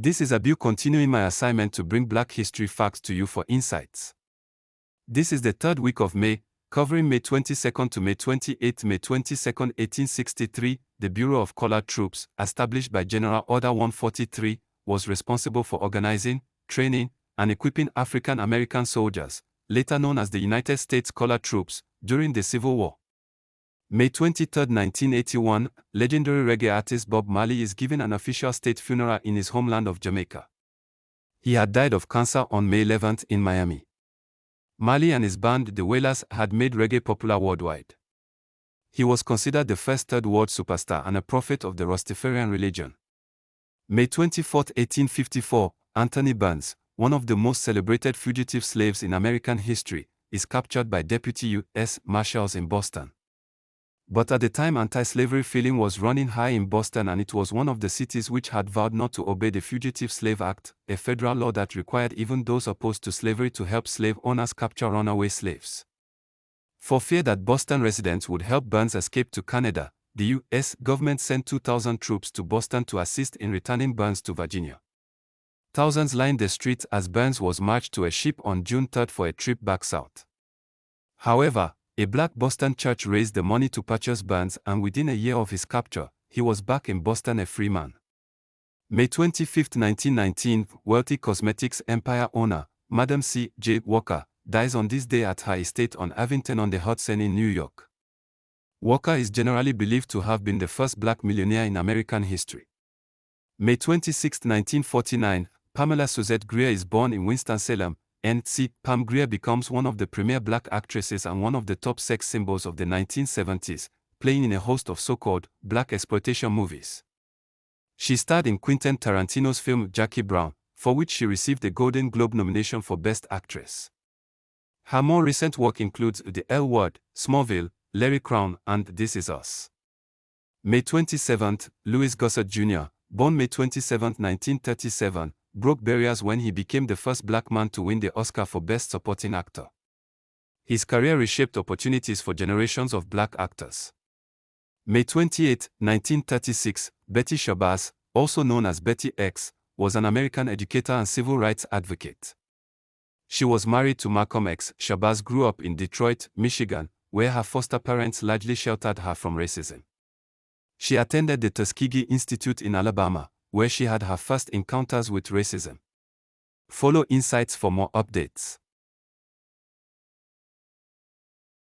This is Abu continuing my assignment to bring Black history facts to you for insights. This is the third week of May, covering May 22nd to May 28th. May 22nd, 1863, the Bureau of Colored Troops, established by General Order 143, was responsible for organizing, training, and equipping African American soldiers, later known as the United States Colored Troops, during the Civil War. May 23, 1981, legendary reggae artist Bob Marley is given an official state funeral in his homeland of Jamaica. He had died of cancer on May 11 in Miami. Marley and his band, the Wailers, had made reggae popular worldwide. He was considered the first third world superstar and a prophet of the Rastafarian religion. May 24, 1854, Anthony Burns, one of the most celebrated fugitive slaves in American history, is captured by Deputy U.S. Marshals in Boston. But at the time, anti-slavery feeling was running high in Boston, and it was one of the cities which had vowed not to obey the Fugitive Slave Act, a federal law that required even those opposed to slavery to help slave owners capture runaway slaves. For fear that Boston residents would help Burns escape to Canada, the U.S. government sent 2,000 troops to Boston to assist in returning Burns to Virginia. Thousands lined the streets as Burns was marched to a ship on June 3 for a trip back south. However, a black Boston church raised the money to purchase Burns, and within a year of his capture, he was back in Boston a free man. May 25, 1919, wealthy cosmetics empire owner, Madam C. J. Walker, dies on this day at her estate on Abington-on-the-Hudson in New York. Walker is generally believed to have been the first black millionaire in American history. May 26, 1949, Pamela Grier is born in Winston-Salem, NC. Pam Grier becomes one of the premier black actresses and one of the top sex symbols of the 1970s, playing in a host of so-called black exploitation movies. She starred in Quentin Tarantino's film Jackie Brown, for which she received a Golden Globe nomination for Best Actress. Her more recent work includes The L Word, Smallville, Larry Crown, and This Is Us. May 27, Louis Gossett Jr., born May 27, 1937, broke barriers when he became the first black man to win the Oscar for Best Supporting Actor. His career reshaped opportunities for generations of black actors. May 28, 1936, Betty Shabazz, also known as Betty X, was an American educator and civil rights advocate. She was married to Malcolm X. Shabazz grew up in Detroit, Michigan, where her foster parents largely sheltered her from racism. She attended the Tuskegee Institute in Alabama, where she had her first encounters with racism. Follow Insights for more updates.